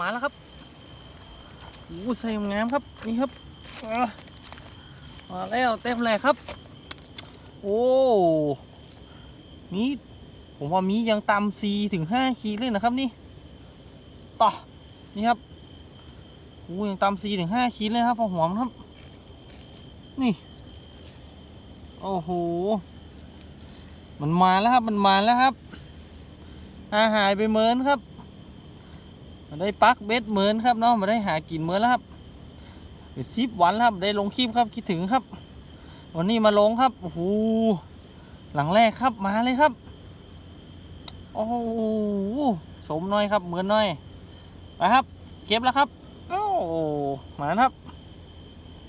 มาแล้วครับโอ้ใส่งามครับนี่ครับมาแล้วเต็มเลยครับโอ้มีผมว่ามียังต่ำ4 ถึง 5 ขีดเลยนะครับนี่ต่อนี่ครับโอ้ยังต่ำ4 ถึง 5 ขีดเลยครับพอหอมครับนี่โอ้โหมันมาแล้วครับมันมาแล้วครับหายไปเมินครับมาได้ปักเบ็ดเมินครับเนาะมาได้หากินเมินแล้วครับเป็น10 วันแล้วครับได้ลงคลิปครับคิดถึงครับวันนี้มาลงครับโอ้โหหลังแรกครับมาเลยครับโอ้โหชมหน่อยครับเมินหน่อยไปครับเก็บแล้วครับโอ้มาครับ